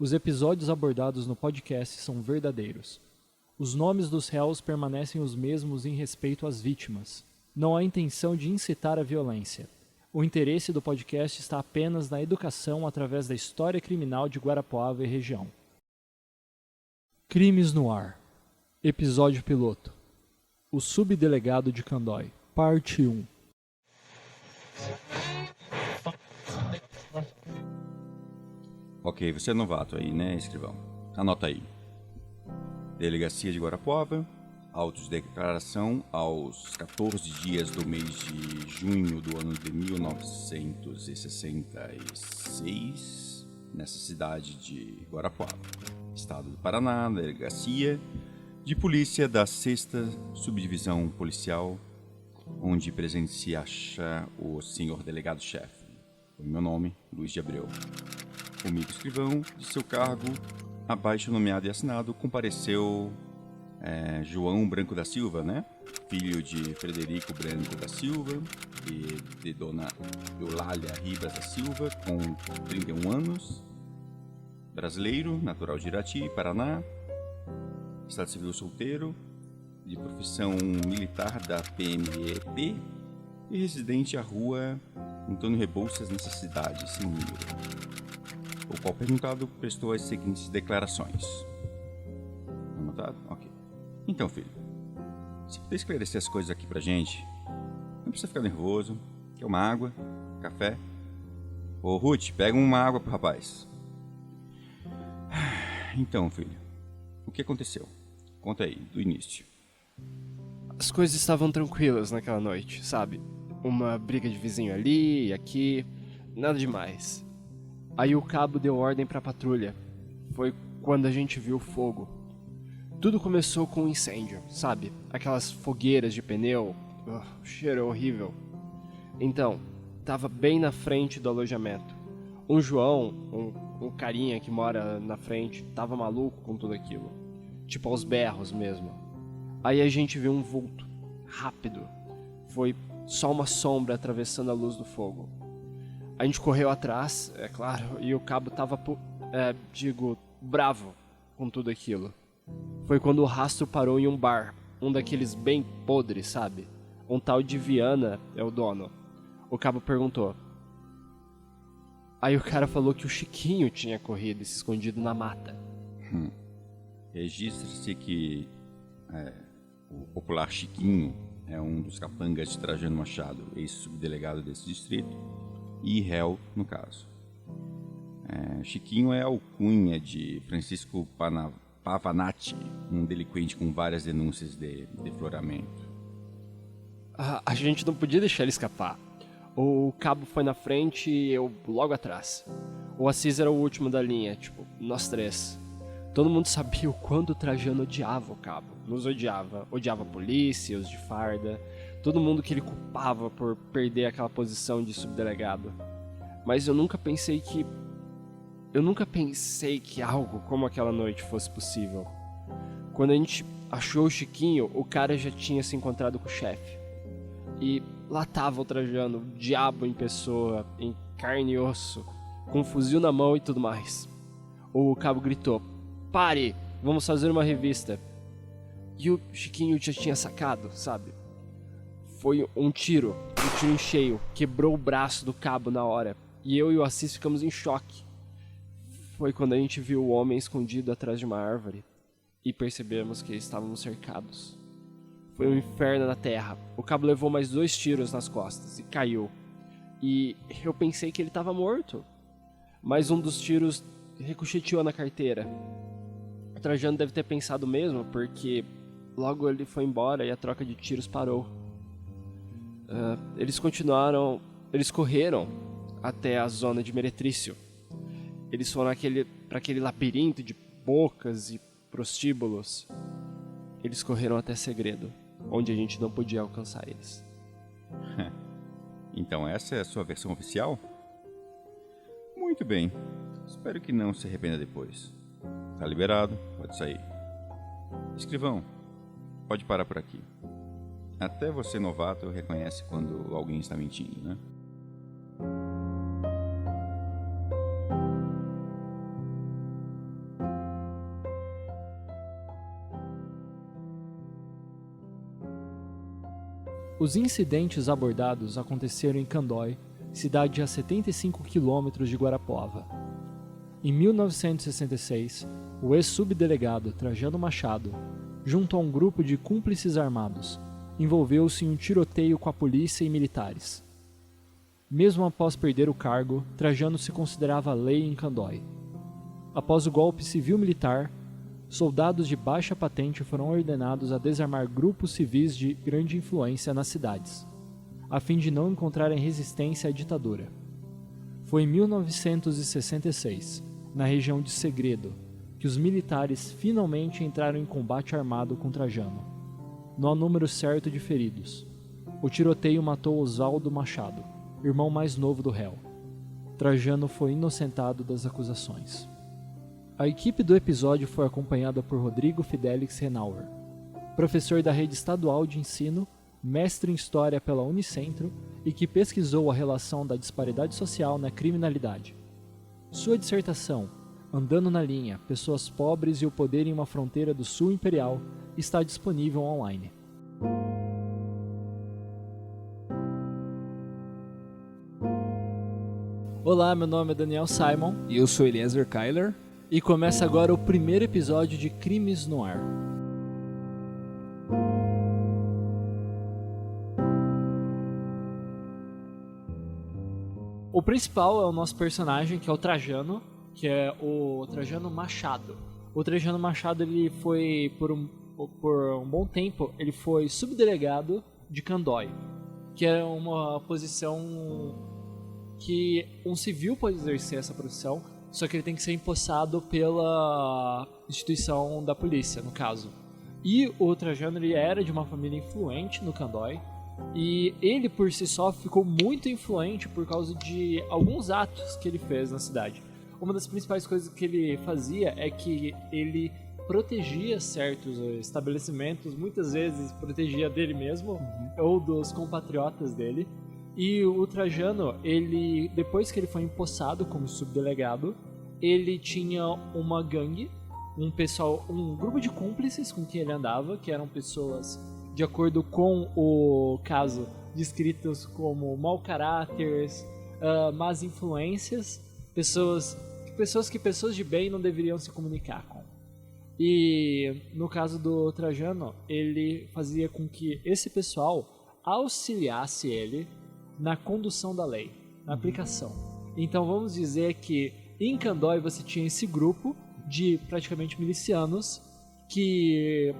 Os episódios abordados no podcast são verdadeiros. Os nomes dos réus permanecem os mesmos em respeito às vítimas. Não há intenção de incitar a violência. O interesse do podcast está apenas na educação através da história criminal de Guarapuava e região. Crimes no Ar. Episódio piloto. O subdelegado de Candói. Parte 1. Ok, você é novato aí, né, escrivão? Anota aí. Delegacia de Guarapuava, autos de declaração aos 14 dias do mês de junho do ano de 1966, nessa cidade de Guarapuava, estado do Paraná, delegacia de polícia da 6ª Subdivisão Policial, onde presente se acha o senhor delegado-chefe. Foi meu nome, Luiz de Abreu. Comigo, escrivão, de seu cargo, abaixo nomeado e assinado, compareceu João Branco da Silva, né? Filho de Frederico Branco da Silva e de dona Eulália Ribas da Silva, com 31 anos, brasileiro, natural de Irati, Paraná, estado civil solteiro, de profissão militar da PMEP e residente à rua Antônio Rebouças, nessa cidade, sem número. O qual perguntado prestou as seguintes declarações. Anotado? Ok. Então, filho, se puder esclarecer as coisas aqui pra gente, não precisa ficar nervoso. Quer uma água? Café? Ô, Ruth, pega uma água pro rapaz. Então, filho, o que aconteceu? Conta aí, do início. As coisas estavam tranquilas naquela noite, sabe? Uma briga de vizinho ali e aqui, nada demais. Aí o cabo deu ordem pra patrulha. Foi quando a gente viu o fogo. Tudo começou com um incêndio, sabe? Aquelas fogueiras de pneu, o cheiro é horrível. Então, tava bem na frente do alojamento. Um João, um carinha que mora na frente, tava maluco com tudo aquilo. Tipo aos berros mesmo. Aí a gente viu um vulto, rápido. Foi só uma sombra atravessando a luz do fogo. A gente correu atrás, é claro, e o cabo tava, bravo com tudo aquilo. Foi quando o rastro parou em um bar, um daqueles bem podres, sabe? Um tal de Viana é o dono. O cabo perguntou. Aí o cara falou que o Chiquinho tinha corrido e se escondido na mata. Registre-se que o popular Chiquinho é um dos capangas de Trajano Machado, ex-subdelegado desse distrito, e réu, no caso. Chiquinho é a alcunha de Francisco Pavanati, um delinquente com várias denúncias de defloramento. A gente não podia deixar ele escapar. O cabo foi na frente e eu logo atrás. O Assis era o último da linha, nós três. Todo mundo sabia o quanto o Trajano odiava o cabo. Nos odiava. Odiava a polícia, os de farda. Todo mundo que ele culpava por perder aquela posição de subdelegado. Mas eu nunca pensei que algo como aquela noite fosse possível. Quando a gente achou o Chiquinho, o cara já tinha se encontrado com o chefe. E lá tava o Trajano, o diabo em pessoa, em carne e osso, com um fuzil na mão e tudo mais. O cabo gritou: "Pare, vamos fazer uma revista." E o Chiquinho já tinha sacado, sabe? Foi um tiro em cheio, quebrou o braço do cabo na hora, e eu e o Assis ficamos em choque. Foi quando a gente viu o homem escondido atrás de uma árvore, e percebemos que estávamos cercados. Foi um inferno na terra. O cabo levou mais 2 tiros nas costas e caiu. E eu pensei que ele estava morto. Mas um dos tiros ricocheteou na carteira. O Trajano deve ter pensado mesmo, porque logo ele foi embora e a troca de tiros parou. Eles correram até a zona de Meretrício. Eles foram para aquele labirinto de bocas e prostíbulos. Eles correram até Segredo, onde a gente não podia alcançar eles. Então essa é a sua versão oficial? Muito bem. Espero que não se arrependa depois. Tá liberado, pode sair. Escrivão, pode parar por aqui. Até você, novato, reconhece quando alguém está mentindo, né? Os incidentes abordados aconteceram em Candói, cidade a 75 quilômetros de Guarapuava. Em 1966, o ex-subdelegado Trajano Machado, junto a um grupo de cúmplices armados, envolveu-se em um tiroteio com a polícia e militares. Mesmo após perder o cargo, Trajano se considerava lei em Candói. Após o golpe civil-militar, soldados de baixa patente foram ordenados a desarmar grupos civis de grande influência nas cidades, a fim de não encontrarem resistência à ditadura. Foi em 1966, na região de Segredo, que os militares finalmente entraram em combate armado com Trajano. Não há número certo de feridos. O tiroteio matou Oswaldo Machado, irmão mais novo do réu. Trajano foi inocentado das acusações. A equipe do episódio foi acompanhada por Rodrigo Fidelix Renauer, professor da rede estadual de ensino, mestre em História pela Unicentro e que pesquisou a relação da disparidade social na criminalidade. Sua dissertação, Andando na Linha, Pessoas Pobres e o Poder em uma Fronteira do Sul Imperial, está disponível online. Olá, meu nome é Daniel Simon. E eu sou Eliezer Kyler. E começa agora o primeiro episódio de Crimes no Ar. O principal é o nosso personagem, que é o Trajano, que é o Trajano Machado. O Trajano Machado, ele foi, por um bom tempo, ele foi subdelegado de Candói, que é uma posição que um civil pode exercer essa profissão, só que ele tem que ser empossado pela instituição da polícia, no caso. E o Trajano, ele era de uma família influente no Candói, e ele por si só ficou muito influente por causa de alguns atos que ele fez na cidade. Uma das principais coisas que ele fazia é que ele protegia certos estabelecimentos, muitas vezes protegia dele mesmo ou dos compatriotas dele. E o Trajano, ele, depois que ele foi empossado como subdelegado, ele tinha uma gangue, um grupo de cúmplices com quem ele andava, que eram pessoas, de acordo com o caso, descritos como mau caráteres, más influências, pessoas de bem não deveriam se comunicar com. E no caso do Trajano, ele fazia com que esse pessoal auxiliasse ele na condução da lei, na aplicação. Então vamos dizer que em Candói você tinha esse grupo de praticamente milicianos que,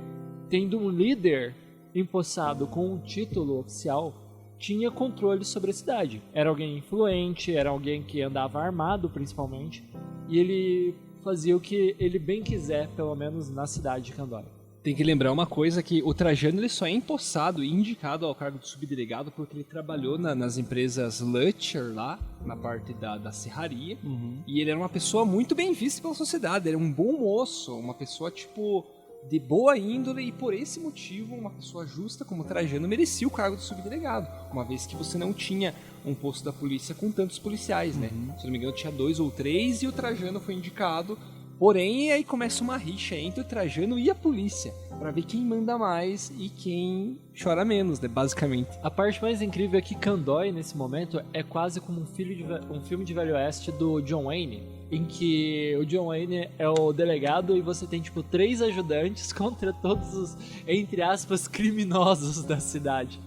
tendo um líder empossado com um título oficial, tinha controle sobre a cidade. Era alguém influente, era alguém que andava armado principalmente, e ele fazia o que ele bem quiser, pelo menos na cidade de Candói. Tem que lembrar uma coisa, que o Trajano ele só é empossado e indicado ao cargo de subdelegado porque ele trabalhou nas empresas Lutcher lá, na parte da serraria, e ele era uma pessoa muito bem vista pela sociedade, era um bom moço, uma pessoa tipo de boa índole, e por esse motivo uma pessoa justa como o Trajano merecia o cargo de subdelegado, uma vez que você não tinha um posto da polícia com tantos policiais, né? Se não me engano tinha 2 ou 3 e o Trajano foi indicado. Porém, aí começa uma rixa entre o Trajano e a polícia, pra ver quem manda mais e quem chora menos, né, basicamente. A parte mais incrível é que Candói, nesse momento, é quase como um filme de Velho Oeste do John Wayne, em que o John Wayne é o delegado e você tem, 3 ajudantes contra todos os, entre aspas, criminosos da cidade.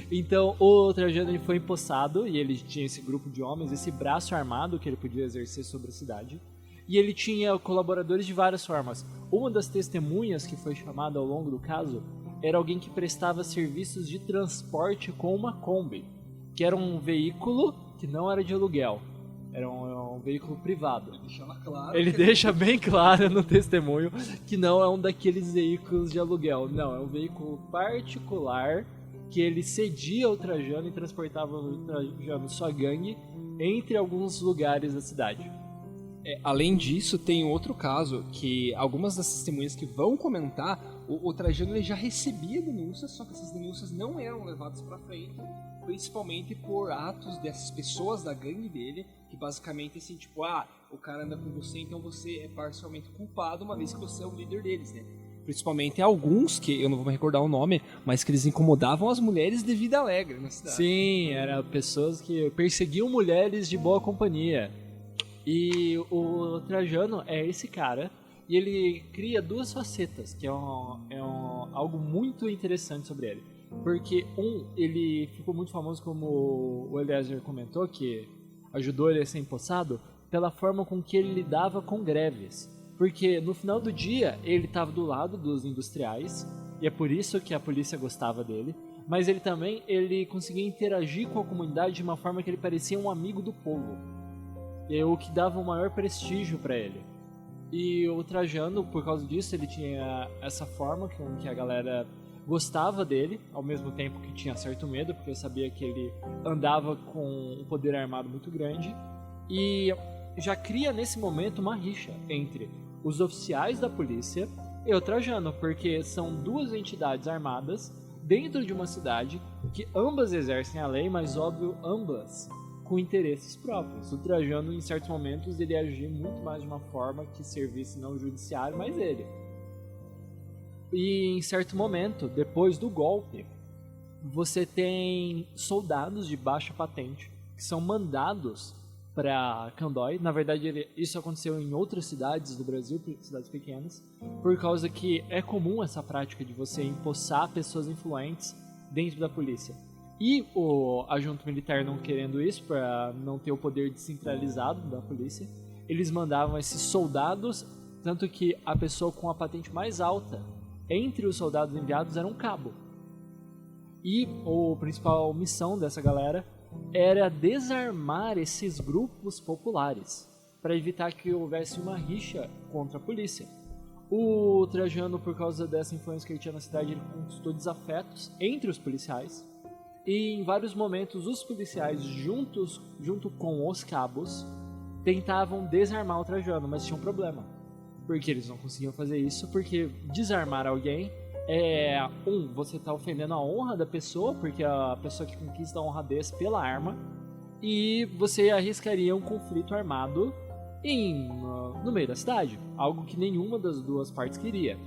Então, o Trajano, ele foi empossado e ele tinha esse grupo de homens, esse braço armado que ele podia exercer sobre a cidade. E ele tinha colaboradores de várias formas. Uma das testemunhas que foi chamada ao longo do caso era alguém que prestava serviços de transporte com uma Kombi, que era um veículo que não era de aluguel, era um veículo privado. Ele deixa bem claro no testemunho que não é um daqueles veículos de aluguel, não, é um veículo particular que ele cedia ao Trajano e transportava o Trajano, sua gangue, entre alguns lugares da cidade. Além disso, tem outro caso que algumas das testemunhas que vão comentar, o Trajano ele já recebia denúncias, só que essas denúncias não eram levadas para frente, principalmente por atos dessas pessoas da gangue dele, que basicamente assim, o cara anda com você, então você é parcialmente culpado, uma vez que você é o líder deles, né? Principalmente alguns, que eu não vou me recordar o nome, mas que eles incomodavam as mulheres de vida alegre na cidade. Sim, eram pessoas que perseguiam mulheres de boa companhia. E o Trajano é esse cara, e ele cria duas facetas, que algo muito interessante sobre ele. Porque, ele ficou muito famoso, como o Eliezer comentou, que ajudou ele a ser empossado, pela forma com que ele lidava com greves. Porque no final do dia ele estava do lado dos industriais, e é por isso que a polícia gostava dele, mas ele conseguia interagir com a comunidade de uma forma que ele parecia um amigo do povo, e o que dava o maior prestígio para ele. E o Trajano, por causa disso, ele tinha essa forma com que a galera gostava dele, ao mesmo tempo que tinha certo medo, porque eu sabia que ele andava com um poder armado muito grande, e já cria nesse momento uma rixa entre os oficiais da polícia e o Trajano, porque são duas entidades armadas dentro de uma cidade que ambas exercem a lei, mas óbvio, ambas com interesses próprios. O Trajano, em certos momentos, ele agia muito mais de uma forma que servisse não o judiciário, mas ele. E em certo momento, depois do golpe, você tem soldados de baixa patente que são mandados para Kandoi. Na verdade, isso aconteceu em outras cidades do Brasil, cidades pequenas, por causa que é comum essa prática de você empossar pessoas influentes dentro da polícia. E a junta militar não querendo isso, para não ter o poder descentralizado da polícia, eles mandavam esses soldados, tanto que a pessoa com a patente mais alta entre os soldados enviados era um cabo. E a principal missão dessa galera era desarmar esses grupos populares, para evitar que houvesse uma rixa contra a polícia. O Trajano, por causa dessa influência que ele tinha na cidade, ele conquistou desafetos entre os policiais, e em vários momentos os policiais, junto com os cabos, tentavam desarmar o Trajano, mas tinha um problema, porque eles não conseguiam fazer isso, porque desarmar alguém você está ofendendo a honra da pessoa, porque a pessoa que conquista a honradez pela arma, e você arriscaria um conflito armado no meio da cidade, algo que nenhuma das duas partes queria.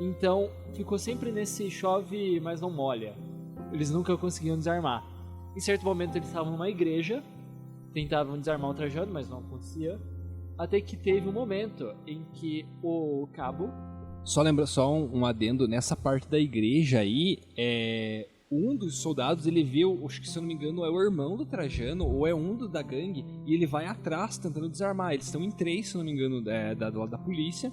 Então ficou sempre nesse chove, mas não molha. Eles nunca conseguiam desarmar. Em certo momento eles estavam numa igreja, tentavam desarmar o Trajano, mas não acontecia, até que teve um momento em que o cabo... Só um adendo, nessa parte da igreja aí, um dos soldados, ele viu, acho que se eu não me engano, é o irmão do Trajano, ou é um da gangue, e ele vai atrás tentando desarmar. Eles estão em 3, se eu não me engano, do lado da polícia,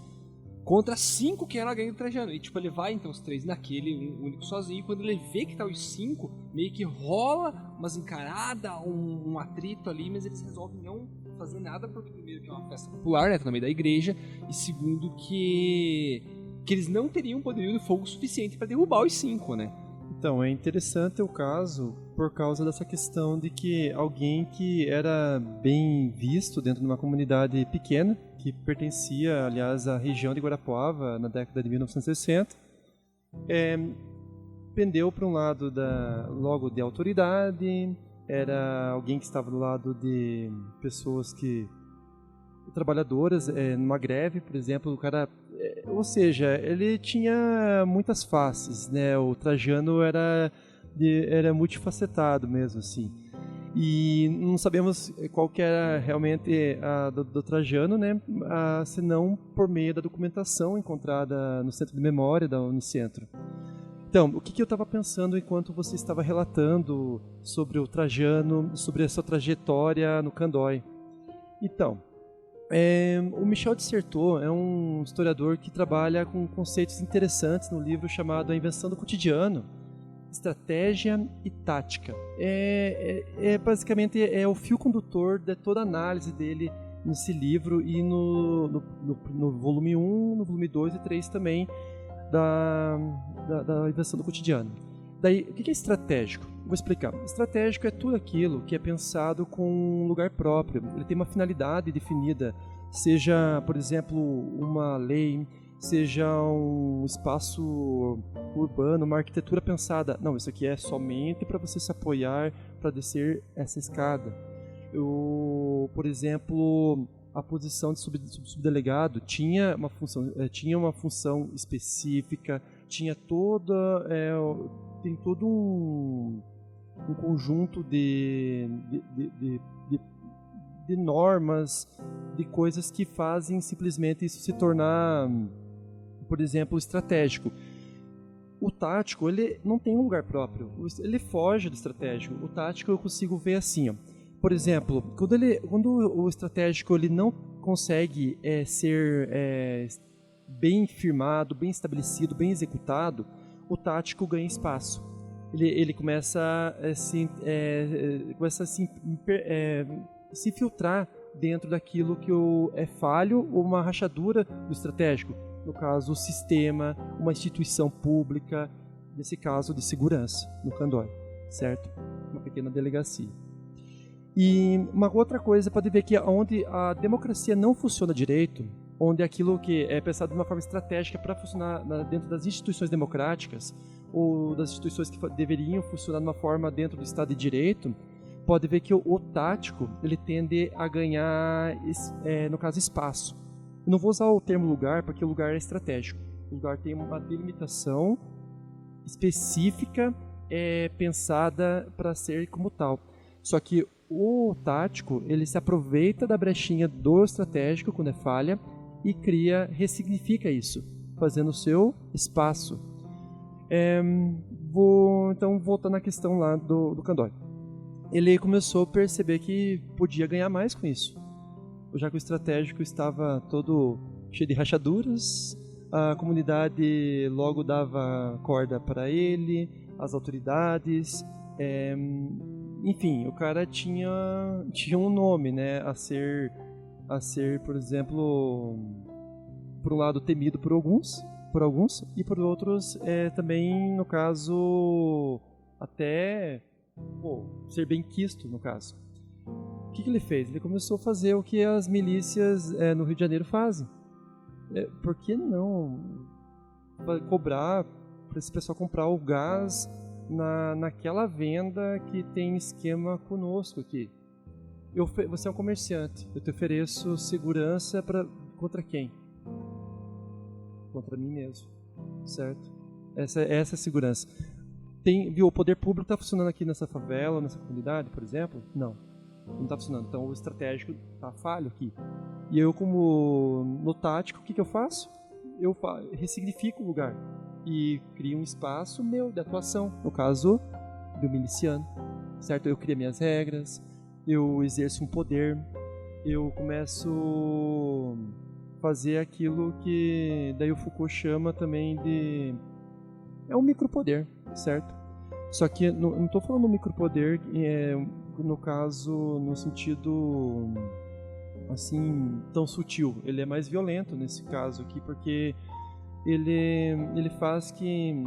contra 5 que era a gangue do Trajano. E tipo, ele vai, então, os 3 naquele, único sozinho, e quando ele vê que tá os 5, meio que rola umas encaradas, um atrito ali, mas eles resolvem não fazer nada, porque primeiro que é uma festa popular, né, tá no meio da igreja, e segundo que eles não teriam poderio de fogo suficiente para derrubar os 5, né? Então, é interessante o caso por causa dessa questão de que alguém que era bem visto dentro de uma comunidade pequena, que pertencia, aliás, à região de Guarapuava na década de 1960, pendeu para um lado logo de autoridade, era alguém que estava do lado de pessoas trabalhadoras, numa greve, por exemplo, o cara... ou seja, ele tinha muitas faces, né? O Trajano era multifacetado mesmo, assim. E não sabemos qual que era realmente a do Trajano, né? Senão por meio da documentação encontrada no Centro de Memória da Unicentro. Então, o que eu estava pensando enquanto você estava relatando sobre o Trajano, sobre a sua trajetória no Kandoi? Então... o Michel de Certeau é um historiador que trabalha com conceitos interessantes no livro chamado A Invenção do Cotidiano, Estratégia e Tática. Basicamente o fio condutor de toda a análise dele nesse livro e no volume 1, no volume 2 e 3 também da Invenção do Cotidiano. Daí, o que é estratégico? Vou explicar. Estratégico é tudo aquilo que é pensado com um lugar próprio. Ele tem uma finalidade definida, seja, por exemplo, uma lei, seja um espaço urbano, uma arquitetura pensada. Não, isso aqui é somente para você se apoiar para descer essa escada. Por exemplo, a posição de subdelegado tinha uma função específica, tinha tem todo um conjunto de normas, de coisas que fazem simplesmente isso se tornar, por exemplo, estratégico. O tático, ele não tem um lugar próprio, ele foge do estratégico. O tático eu consigo ver assim, ó. Por exemplo, quando o estratégico ele não consegue ser bem firmado, bem estabelecido, bem executado, o tático ganha espaço. Ele começa a se filtrar dentro daquilo que é falho ou uma rachadura do estratégico. No caso, o sistema, uma instituição pública, nesse caso de segurança, no Kandor, certo? Uma pequena delegacia. E uma outra coisa, pode ver que onde a democracia não funciona direito, onde aquilo que é pensado de uma forma estratégica para funcionar dentro das instituições democráticas, ou das instituições que deveriam funcionar de uma forma dentro do Estado de Direito, pode ver que o tático ele tende a ganhar, no caso, espaço. Eu não vou usar o termo lugar, porque o lugar é estratégico. O lugar tem uma delimitação específica, pensada para ser como tal. Só que o tático, ele se aproveita da brechinha do estratégico, quando é falha, e ressignifica isso, fazendo o seu espaço. Então, voltando à questão lá do Kandor. Ele começou a perceber que podia ganhar mais com isso. Já que o estratégico estava todo cheio de rachaduras, a comunidade logo dava corda para ele, as autoridades, enfim, o cara tinha um nome, né, a ser, por exemplo, por um lado temido por alguns e por outros também, no caso, até ser bem quisto, no caso. O que ele fez? Ele começou a fazer o que as milícias no Rio de Janeiro fazem. Por que não cobrar para esse pessoal comprar o gás naquela venda que tem esquema conosco aqui? Você é um comerciante, eu te ofereço segurança contra quem? Contra mim mesmo, certo? Essa é a segurança. O poder público está funcionando aqui nessa favela, nessa comunidade, por exemplo? Não está funcionando. Então o estratégico está falho aqui. E eu, como no tático, o que eu faço? Eu ressignifico o lugar e crio um espaço meu de atuação, no caso do miliciano, certo? Eu crio minhas regras, eu exerço um poder, eu começo a fazer aquilo que daí o Foucault chama também de um micropoder, certo? Só que não estou falando micropoder no caso, no sentido assim, tão sutil. Ele é mais violento nesse caso aqui, porque ele faz que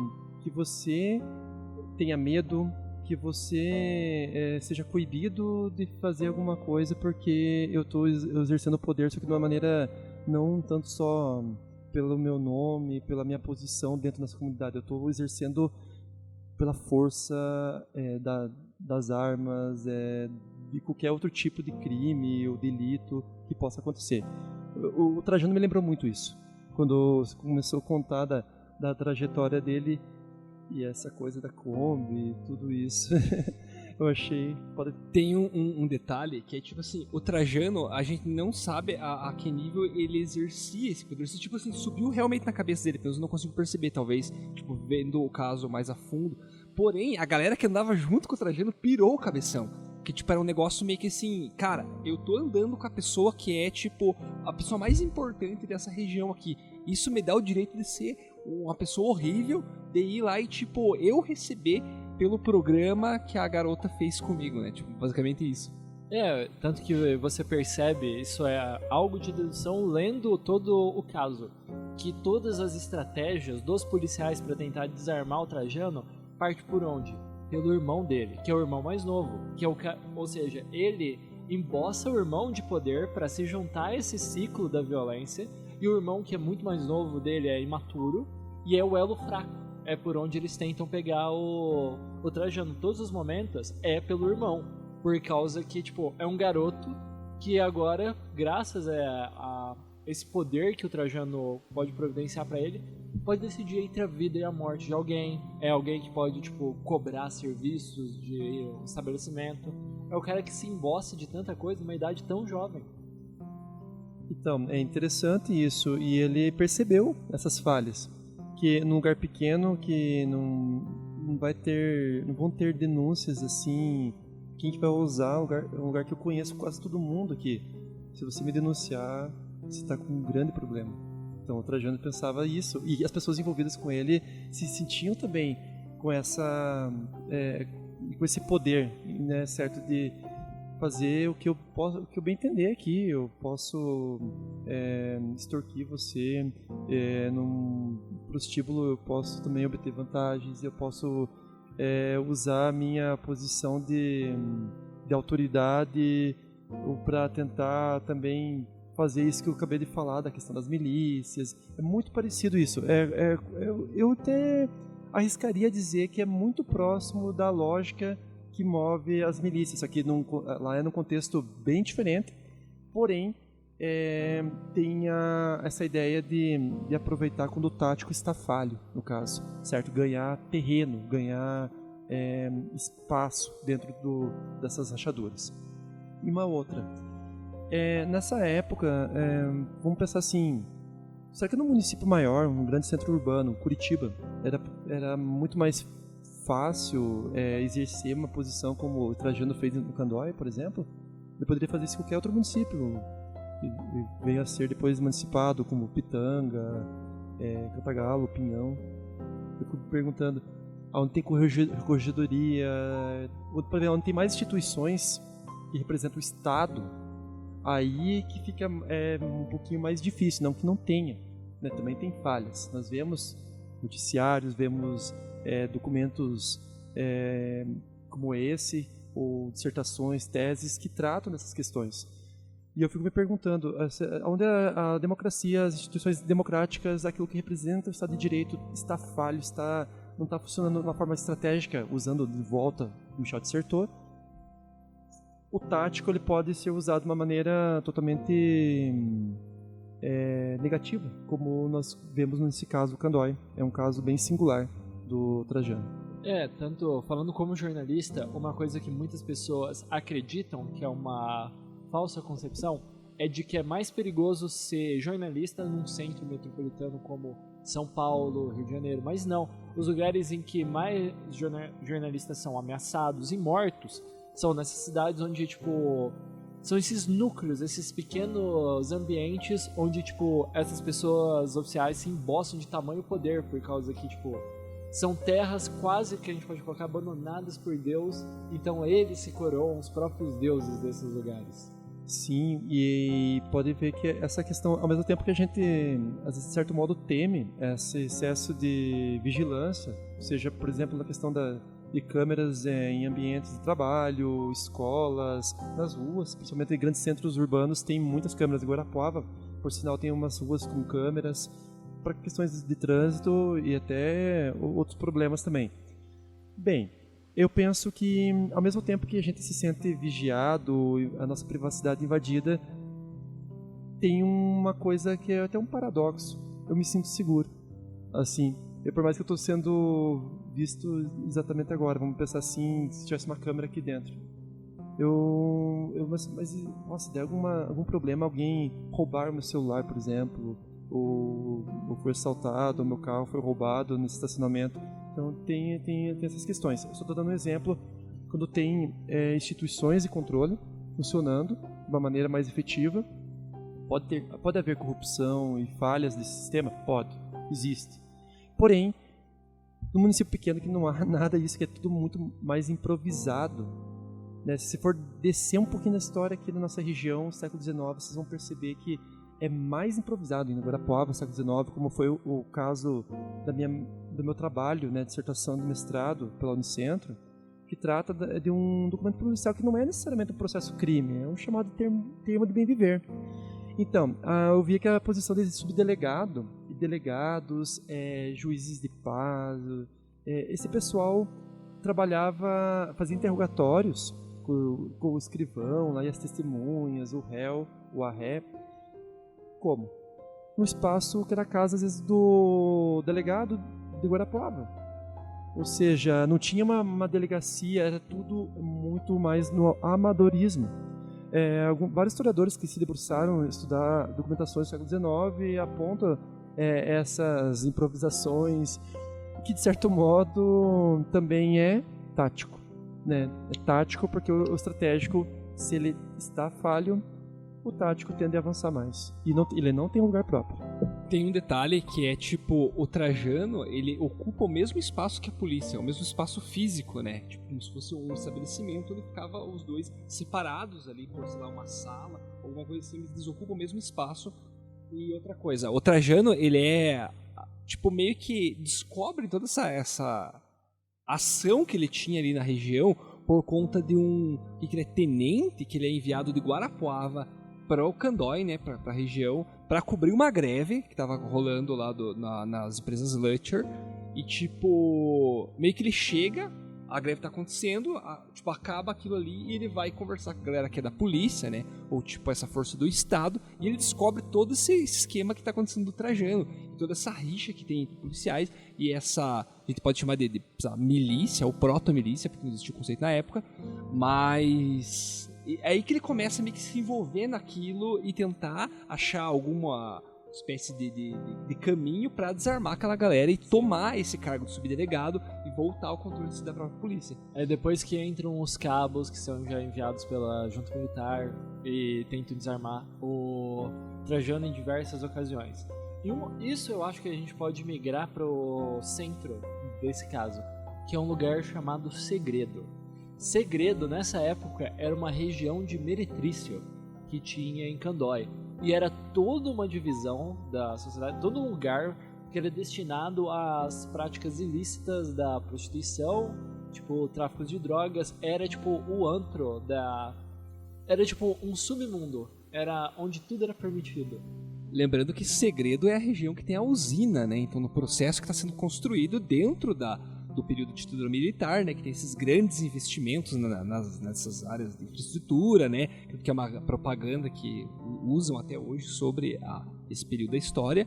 você tenha medo, que você seja coibido de fazer alguma coisa, porque eu estou exercendo o poder, só que de uma maneira não tanto só pelo meu nome, pela minha posição dentro dessa comunidade. Eu estou exercendo pela força das armas, de qualquer outro tipo de crime ou delito que possa acontecer. O Trajano me lembrou muito isso, quando começou a contar da trajetória dele e essa coisa da Kombi e tudo isso. Eu achei... Tem um detalhe que é tipo assim, o Trajano, a gente não sabe a que nível ele exercia esse poder. Se tipo assim, subiu realmente na cabeça dele, pelo menos eu não consigo perceber, talvez, tipo, vendo o caso mais a fundo. Porém, a galera que andava junto com o Trajano pirou o cabeção. Que tipo, era um negócio meio que assim, cara, eu tô andando com a pessoa que é tipo a pessoa mais importante dessa região aqui. Isso me dá o direito de ser uma pessoa horrível, de ir lá e tipo, eu receber pelo programa que a garota fez comigo, né? Tipo, basicamente isso. Tanto que você percebe, isso é algo de dedução lendo todo o caso, que todas as estratégias dos policiais para tentar desarmar o Trajano parte por onde? Pelo irmão dele, que é o irmão mais novo, que é ou seja, ele emboça o irmão de poder para se juntar a esse ciclo da violência, e o irmão que é muito mais novo dele é imaturo e é o elo fraco. É por onde eles tentam pegar o Trajano. Todos os momentos é pelo irmão, por causa que, tipo, é um garoto que agora, graças a esse poder que o Trajano pode providenciar para ele, pode decidir entre a vida e a morte de alguém. É alguém que pode, tipo, cobrar serviços de um estabelecimento. É o cara que se embossa de tanta coisa numa idade tão jovem. Então, é interessante isso, e ele percebeu essas falhas, que num lugar pequeno que não vão ter denúncias assim, quem que vai usar um lugar que eu conheço quase todo mundo aqui. Se você me denunciar, você está com um grande problema. Então o Trajano pensava isso, e as pessoas envolvidas com ele se sentiam também com com esse poder, né, certo, de fazer o que eu bem entender aqui. Eu posso extorquir você, num prostíbulo eu posso também obter vantagens, eu posso usar a minha posição de autoridade para tentar também fazer isso que eu acabei de falar, da questão das milícias. É muito parecido isso. Eu até arriscaria dizer que é muito próximo da lógica que move as milícias. Aqui lá é num contexto bem diferente, porém tem essa ideia de aproveitar quando o tático está falho, no caso, certo? Ganhar terreno, ganhar espaço dentro dessas rachaduras. E uma outra, nessa época, vamos pensar assim, será que no município maior, um grande centro urbano, Curitiba, era muito mais fácil exercer uma posição como o Trajano fez no Candói, por exemplo? Ele poderia fazer isso em qualquer outro município, que veio a ser depois municipado, como Pitanga, Cantagalo, Pinhão. Eu fico perguntando, onde tem corregedoria, onde tem mais instituições que representam o Estado, aí que fica um pouquinho mais difícil, não que não tenha, né? Também tem falhas. Nós vemos noticiários, vemos documentos como esse, ou dissertações, teses que tratam dessas questões. E eu fico me perguntando, onde a democracia, as instituições democráticas, aquilo que representa o Estado de Direito está falho, não está funcionando de uma forma estratégica, usando de volta Michel de Certeau. O tático ele pode ser usado de uma maneira totalmente negativa, como nós vemos nesse caso do Candói. É um caso bem singular do Trajano. Tanto falando como jornalista, uma coisa que muitas pessoas acreditam que é uma falsa concepção é de que é mais perigoso ser jornalista num centro metropolitano como São Paulo, Rio de Janeiro, mas não. Os lugares em que mais jornalistas são ameaçados e mortos são nessas cidades onde, tipo, são esses núcleos, esses pequenos ambientes onde, tipo, essas pessoas oficiais se emboçam de tamanho poder, por causa que, tipo, são terras quase que a gente pode colocar abandonadas por Deus, então eles se coroam os próprios deuses desses lugares. Sim, e pode ver que essa questão, ao mesmo tempo que a gente, às vezes, de certo modo, teme esse excesso de vigilância, seja, por exemplo, na questão de câmeras em ambientes de trabalho, escolas, nas ruas, principalmente em grandes centros urbanos, tem muitas câmeras. Em Guarapuava, por sinal, tem umas ruas com câmeras para questões de trânsito e até outros problemas também. Bem, eu penso que, ao mesmo tempo que a gente se sente vigiado, a nossa privacidade invadida, tem uma coisa que é até um paradoxo. Eu me sinto seguro. Assim, por mais que eu estou sendo visto exatamente agora, vamos pensar assim, se tivesse uma câmera aqui dentro. Mas nossa, der algum problema, alguém roubar o meu celular, por exemplo, ou foi assaltado, o meu carro foi roubado no estacionamento. Então tem essas questões. Eu só estou dando um exemplo quando tem instituições de controle funcionando de uma maneira mais efetiva. Pode haver corrupção e falhas desse sistema? Pode, existe. Porém, no município pequeno que não há nada disso, que é tudo muito mais improvisado, né? Se você for descer um pouquinho na história aqui da nossa região, século XIX, vocês vão perceber que é mais improvisado. Em Guarapuava, século XIX, como foi o caso do meu trabalho, né, dissertação de mestrado pela Unicentro, que trata de um documento policial que não é necessariamente um processo crime, é um chamado termo de bem viver. Então, eu via que a posição de subdelegado e delegados, juízes de paz, esse pessoal fazia interrogatórios com o escrivão, lá, e as testemunhas, o réu, o arré. Como? No espaço que era a casa, às vezes, do delegado de Guarapuava. Ou seja, não tinha uma delegacia, era tudo muito mais no amadorismo. Vários historiadores que se debruçaram a estudar documentações do século XIX apontam essas improvisações, que de certo modo também é tático, né? É tático porque o estratégico, se ele está falho, o tático tende a avançar mais. E ele não tem um lugar próprio. Tem um detalhe que é tipo, o Trajano, ele ocupa o mesmo espaço que a polícia, o mesmo espaço físico, né? Tipo, como se fosse um estabelecimento onde ficava os dois separados ali por, sei lá, uma sala, alguma coisa assim, eles ocupam o mesmo espaço. E outra coisa, o Trajano, ele é, tipo, meio que descobre toda essa ação que ele tinha ali na região por conta de que ele é tenente, que ele é enviado de Guarapuava para o Candói, né, para a região, para cobrir uma greve que estava rolando lá nas empresas Lutcher. E tipo, meio que ele chega, a greve tá acontecendo, tipo, acaba aquilo ali e ele vai conversar com a galera que é da polícia, né, ou tipo essa força do Estado, e ele descobre todo esse esquema que tá acontecendo do Trajano, toda essa rixa que tem entre policiais e essa, a gente pode chamar de milícia ou proto-milícia, porque não existia o conceito na época, mas é aí que ele começa a meio que se envolver naquilo e tentar achar alguma espécie de caminho para desarmar aquela galera e tomar esse cargo de subdelegado e voltar ao controle da própria polícia. É depois que entram os cabos que são já enviados pela junta militar e tentam desarmar o Trajano em diversas ocasiões. E isso eu acho que a gente pode migrar pro centro desse caso, que é um lugar chamado Segredo. Segredo, nessa época, era uma região de meretrício que tinha em Candói. E era toda uma divisão da sociedade, todo um lugar que era destinado às práticas ilícitas da prostituição, tipo, tráfico de drogas. Era tipo o antro era tipo um submundo, era onde tudo era permitido. Lembrando que Segredo é a região que tem a usina, né? Então, no processo que está sendo construído dentro do período de ditadura militar, né? Que tem esses grandes investimentos nessas áreas de infraestrutura, né? Que é uma propaganda que usam até hoje sobre esse período da história.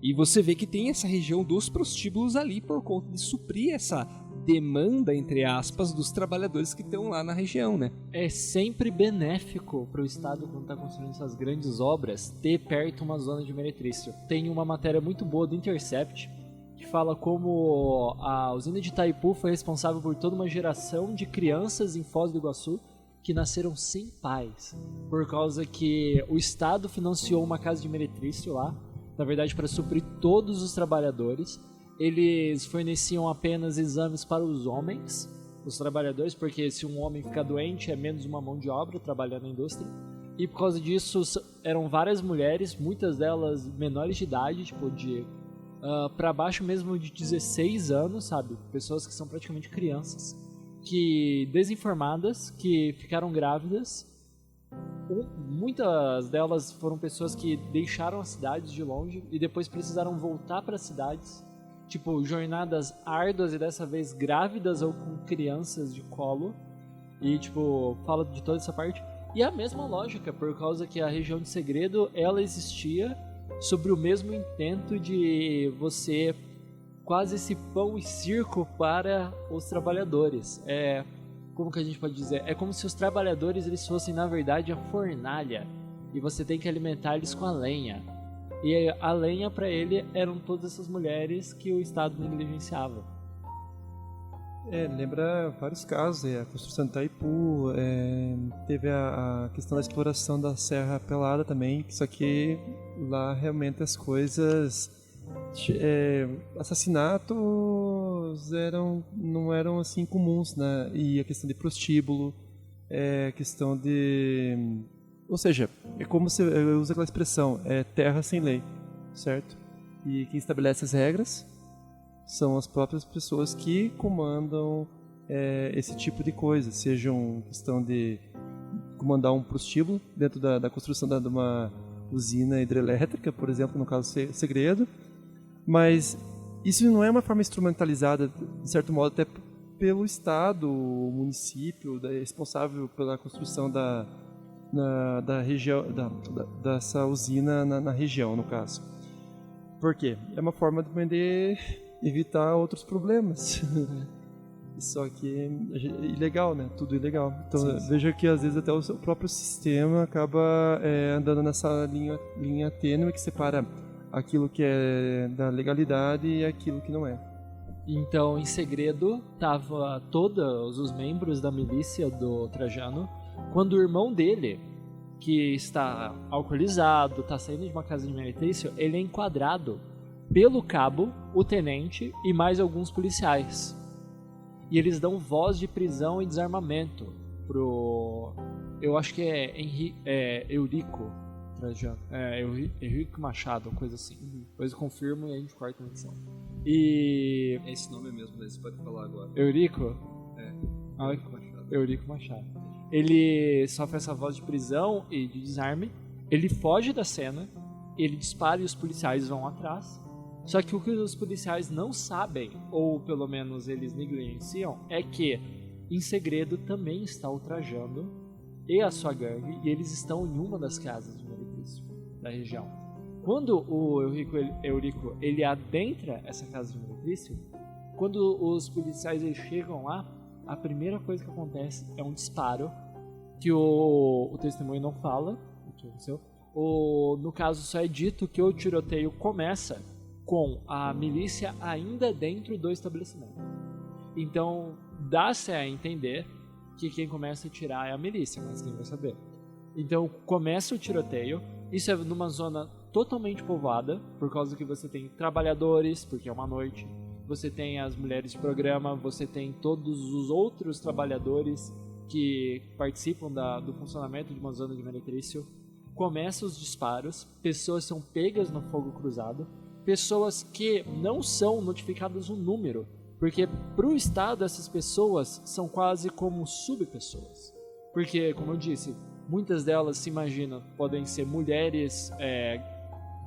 E você vê que tem essa região dos prostíbulos ali por conta de suprir essa demanda, entre aspas, dos trabalhadores que estão lá na região, né? É sempre benéfico para o Estado, quando está construindo essas grandes obras, ter perto uma zona de meretrício. Tem uma matéria muito boa do Intercept que fala como a usina de Itaipu foi responsável por toda uma geração de crianças em Foz do Iguaçu que nasceram sem pais, por causa que o Estado financiou uma casa de meretrício lá, na verdade para suprir todos os trabalhadores. Eles forneciam apenas exames para os homens, os trabalhadores, porque se um homem ficar doente é menos uma mão de obra trabalhando na indústria. E por causa disso eram várias mulheres, muitas delas menores de idade, tipo de para baixo mesmo de 16 anos, sabe? Pessoas que são praticamente crianças, que desinformadas, que ficaram grávidas. Muitas delas foram pessoas que deixaram as cidades de longe e depois precisaram voltar para as cidades. Tipo, jornadas árduas e dessa vez grávidas ou com crianças de colo. E, tipo, fala de toda essa parte. E a mesma lógica, por causa que a região de Segredo, ela existia sobre o mesmo intento de você quase esse pão e circo para os trabalhadores. Como que a gente pode dizer? É como se os trabalhadores eles fossem, na verdade, a fornalha. E você tem que alimentar eles com a lenha. E a lenha para ele eram todas essas mulheres que o Estado negligenciava. Lembra vários casos, a construção de Itaipu, teve a questão da exploração da Serra Pelada também, só que lá realmente as coisas, assassinatos não eram assim comuns, né? E a questão de prostíbulo, questão de... Ou seja, é como se usa aquela expressão, terra sem lei, certo? E quem estabelece as regras são as próprias pessoas que comandam esse tipo de coisa, sejam questão de comandar um prostíbulo dentro da construção de uma usina hidrelétrica, por exemplo, no caso Segredo, mas isso não é uma forma instrumentalizada, de certo modo, até pelo Estado, o município, responsável pela construção da região, dessa usina na região, no caso. Por quê? É uma forma de poder evitar outros problemas. Só que é ilegal, né? Tudo ilegal. Então veja que às vezes até o seu próprio sistema acaba andando nessa linha tênue que separa aquilo que é da legalidade e aquilo que não é. Então, em segredo, tava todos os membros da milícia do Trajano, quando o irmão dele, que está alcoolizado, está saindo de uma casa de meretrício, ele é enquadrado pelo cabo, o tenente e mais alguns policiais. E eles dão voz de prisão e desarmamento pro... Eu acho que é Eurico Trajano. Eurico Machado, coisa assim. Depois eu confirmo e a gente corta a edição. E... É esse nome mesmo, você pode falar agora. Eurico? Eurico Machado. Eurico Machado. Ele sofre essa voz de prisão e de desarme. Ele foge da cena. Ele dispara e os policiais vão atrás. Só que o que os policiais não sabem, ou pelo menos eles negligenciam, é que em segredo também está o Trajano e a sua gangue, e eles estão em uma das casas de meretrício da região. Quando o Eurico ele adentra essa casa de meretrício, quando os policiais eles chegam lá, a primeira coisa que acontece é um disparo que o testemunho não fala o que aconteceu. No caso, só é dito que o tiroteio começa com a milícia ainda dentro do estabelecimento. Então, dá-se a entender que quem começa a tirar é a milícia, mas quem vai saber? Então, começa o tiroteio, isso é numa zona totalmente povoada, por causa que você tem trabalhadores, porque é uma noite, você tem as mulheres de programa, você tem todos os outros trabalhadores que participam do funcionamento de uma zona de meretrício. Começam os disparos, pessoas são pegas no fogo cruzado, pessoas que não são notificadas um número, porque para o Estado essas pessoas são quase como subpessoas. Porque, como eu disse, muitas delas se imaginam, podem ser mulheres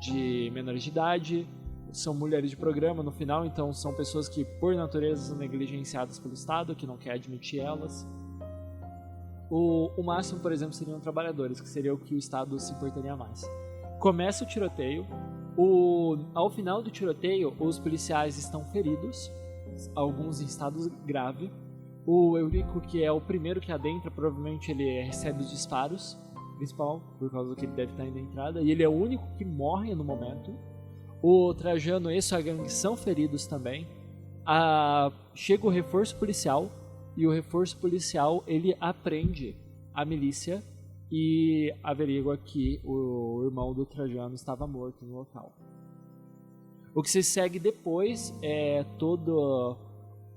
de menores de idade, são mulheres de programa no final, então são pessoas que por natureza são negligenciadas pelo Estado, que não quer admitir elas. O máximo, por exemplo, seriam trabalhadores, que seria o que o Estado se importaria mais. Começa o tiroteio. Ao final do tiroteio, os policiais estão feridos, alguns em estado grave. O Eurico, que é o primeiro que adentra, provavelmente ele recebe os disparos principal, por causa que ele deve estar indo na entrada, e ele é o único que morre no momento. O Trajano e sua gangue são feridos também. Chega o reforço policial, e o reforço policial ele aprende a milícia e averigua que o irmão do Trajano estava morto no local. O que se segue depois é todo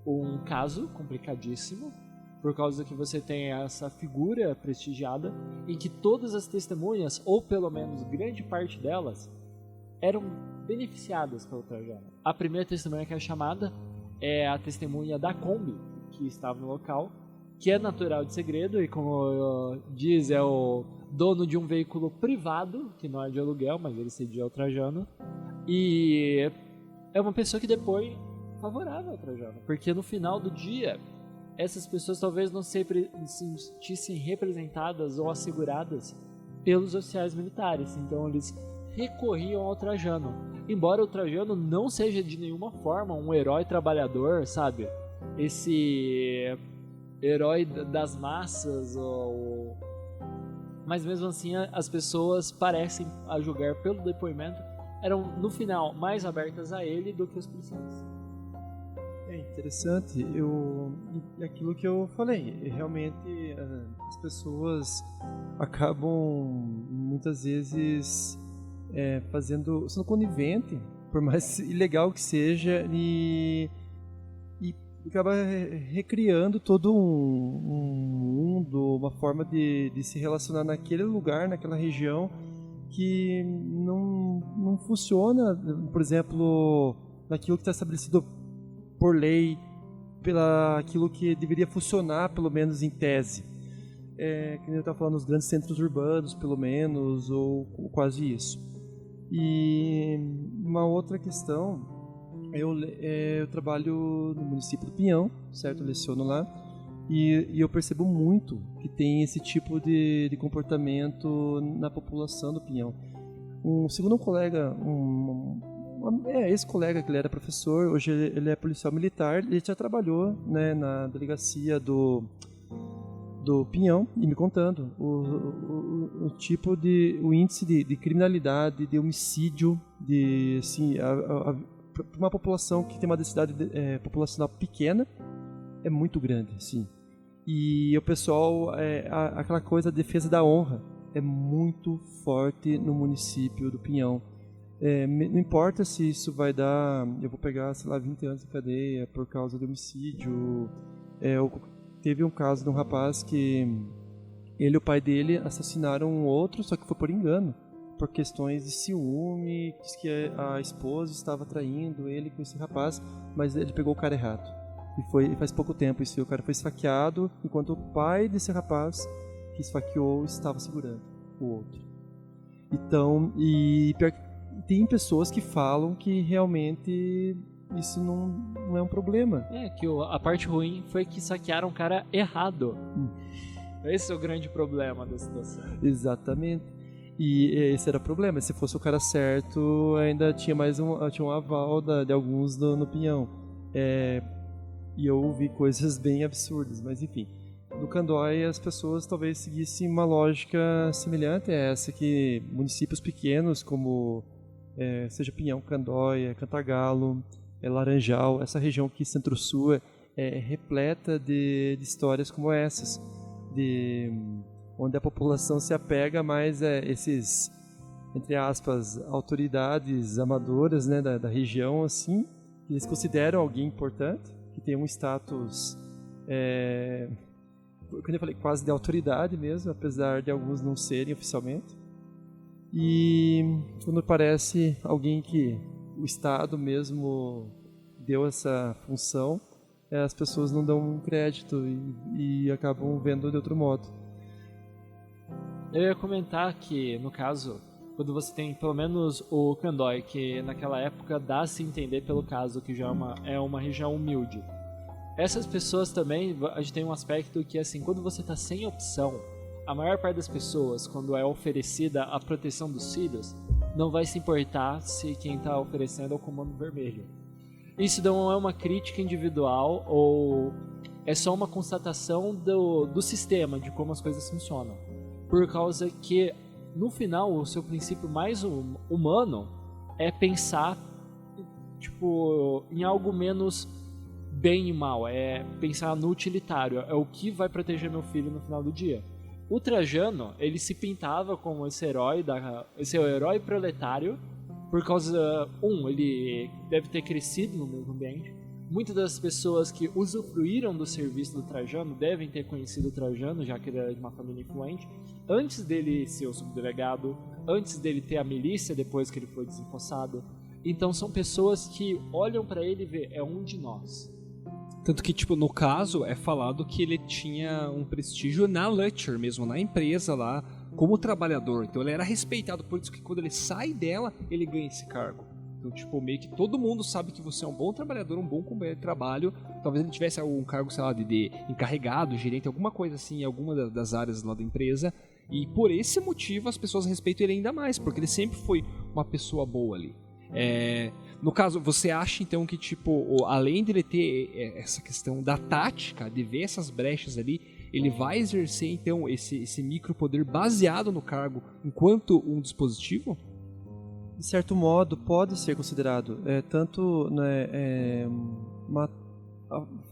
um caso complicadíssimo, por causa que você tem essa figura prestigiada em que todas as testemunhas, ou pelo menos grande parte delas, eram beneficiadas pelo Trajano. A primeira testemunha que é chamada é a testemunha da Kombi, que estava no local, que é natural de segredo e, como diz, é o dono de um veículo privado, que não é de aluguel, mas ele cedia ao Trajano, e é uma pessoa que depois favorável ao Trajano, porque no final do dia essas pessoas talvez não se sentissem representadas ou asseguradas pelos oficiais militares, então eles recorriam ao Trajano, embora o Trajano não seja de nenhuma forma um herói trabalhador, sabe? Esse herói das massas, mas mesmo assim as pessoas parecem, a julgar pelo depoimento, eram no final mais abertas a ele do que os policiais. É interessante, aquilo que eu falei, realmente as pessoas acabam muitas vezes sendo conivente, por mais ilegal que seja, e acaba recriando todo um mundo, uma forma de se relacionar naquele lugar, naquela região, que não funciona, por exemplo, naquilo que está estabelecido por lei, aquilo que deveria funcionar, pelo menos em tese. Que nem eu estava falando, nos grandes centros urbanos, pelo menos, ou quase isso. E uma outra questão Eu trabalho no município do Pinhão, certo? Eu leciono lá. E eu percebo muito que tem esse tipo de comportamento na população do Pinhão. Segundo um colega, ex-colega que ele era professor, hoje ele é policial militar, ele já trabalhou, né, na delegacia do Pinhão, e me contando o tipo o índice de criminalidade, de homicídio, de assim, para uma população que tem uma densidade populacional pequena, é muito grande, sim. E o pessoal, aquela coisa da defesa da honra é muito forte no município do Pinhão. Não importa se isso vai dar, eu vou pegar, sei lá, 20 anos de cadeia por causa de homicídio. Teve um caso de um rapaz que ele e o pai dele assassinaram um outro, só que foi por engano, por questões de ciúme, diz que a esposa estava traindo ele com esse rapaz, mas ele pegou o cara errado. E faz pouco tempo isso, o cara foi esfaqueado, enquanto o pai desse rapaz que esfaqueou estava segurando o outro. Então, tem pessoas que falam que realmente isso não é um problema. Que a parte ruim foi que saquearam o cara errado. Esse é o grande problema da situação. Exatamente. E esse era o problema. Se fosse o cara certo, ainda tinha tinha um aval de alguns no Pinhão. E eu ouvi coisas bem absurdas, mas enfim. No Candói, as pessoas talvez seguissem uma lógica semelhante a essa, que municípios pequenos como seja Pinhão, Candói, Cantagalo, Laranjal, essa região aqui centro-sul é repleta de histórias como essas, onde a população se apega mais a esses, entre aspas, autoridades amadoras, né, da região, assim, que eles consideram alguém importante, que tem um status, como eu falei, quase de autoridade mesmo, apesar de alguns não serem oficialmente. E quando parece alguém que o Estado mesmo deu essa função, as pessoas não dão crédito e acabam vendo de outro modo. Eu ia comentar que, no caso, quando você tem pelo menos o Candói, que naquela época dá-se entender pelo caso que já é uma região humilde. Essas pessoas também, a gente tem um aspecto que, assim, quando você está sem opção, a maior parte das pessoas, quando é oferecida a proteção dos filhos, não vai se importar se quem está oferecendo é o Comando Vermelho. Isso não é uma crítica individual ou é só uma constatação do sistema, de como as coisas funcionam. Por causa que, no final, o seu princípio mais humano é pensar em algo menos bem e mal, é pensar no utilitário, é o que vai proteger meu filho no final do dia. O Trajano, ele se pintava como esse herói proletário, por causa, ele deve ter crescido no mesmo ambiente. Muitas das pessoas que usufruíram do serviço do Trajano devem ter conhecido o Trajano, já que ele era de uma família influente, antes dele ser o subdelegado, antes dele ter a milícia depois que ele foi desempossado. Então são pessoas que olham pra ele e vê, é um de nós. Tanto que, no caso, é falado que ele tinha um prestígio na Lutcher mesmo, na empresa lá, como trabalhador. Então ele era respeitado, por isso que quando ele sai dela, ele ganha esse cargo. Então, meio que todo mundo sabe que você é um bom trabalhador, um bom companheiro de trabalho. Talvez ele tivesse algum cargo, sei lá, de encarregado, gerente, alguma coisa assim, em alguma das áreas lá da empresa. E por esse motivo as pessoas respeitam ele ainda mais, porque ele sempre foi uma pessoa boa ali. No caso, você acha então que, além dele ter essa questão da tática, de ver essas brechas ali, ele vai exercer então esse micropoder baseado no cargo enquanto um dispositivo? De certo modo, pode ser considerado. Tanto, né,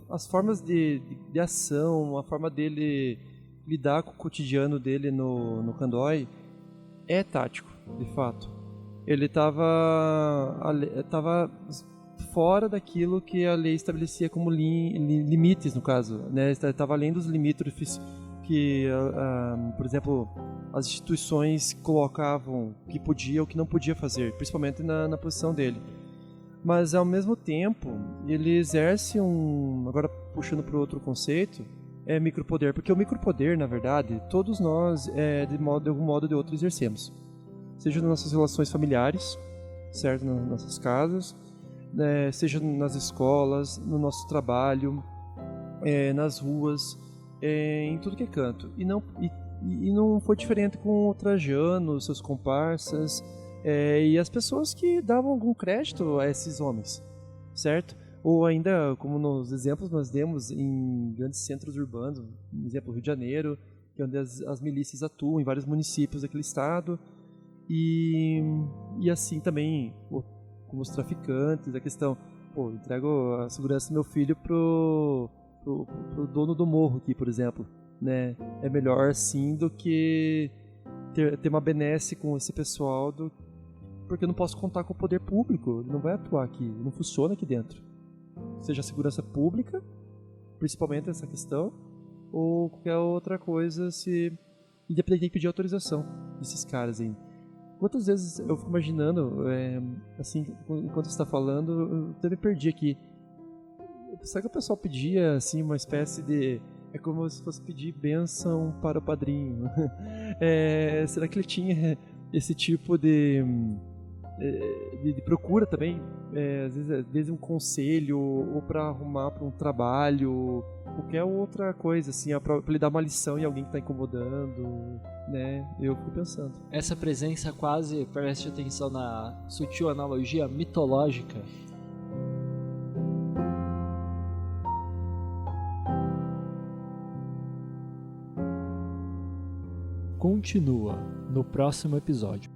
as formas de ação, a forma dele lidar com o cotidiano dele no Candói é tático, de fato. Ele estava fora daquilo que a lei estabelecia como limites, no caso, né? Estava além dos limítrofes que, por exemplo, as instituições colocavam que podia ou que não podia fazer, principalmente na posição dele. Mas, ao mesmo tempo, ele exerce agora puxando para outro conceito, micropoder, porque o micropoder, na verdade, todos nós, de algum modo ou de outro, exercemos. Seja nas nossas relações familiares, certo, nas nossas casas, né, seja nas escolas, no nosso trabalho, nas ruas, em tudo que é canto. E não foi diferente com o Trajano, seus comparsas, e as pessoas que davam algum crédito a esses homens, certo? Ou ainda, como nos exemplos nós demos em grandes centros urbanos, por exemplo, Rio de Janeiro, que é onde as milícias atuam em vários municípios daquele estado, e assim também, como os traficantes, a questão, entrego a segurança do meu filho pro dono do morro aqui, por exemplo, né? É melhor assim do que ter uma benesse com esse pessoal, porque eu não posso contar com o poder público, ele não vai atuar aqui, não funciona aqui dentro. Seja a segurança pública, principalmente essa questão, ou qualquer outra coisa, independente de pedir autorização desses caras aí. Quantas vezes eu fico imaginando, assim, enquanto você está falando, eu até me perdi aqui. Será que o pessoal pedia, assim, uma espécie de... É como se fosse pedir bênção para o padrinho. Será que ele tinha esse tipo de procura também? Às vezes um conselho, ou para arrumar para um trabalho, qualquer outra coisa, assim, para ele dar uma lição em alguém que está incomodando, né? Eu fico pensando. Essa presença quase, preste atenção na sutil analogia mitológica. Continua no próximo episódio.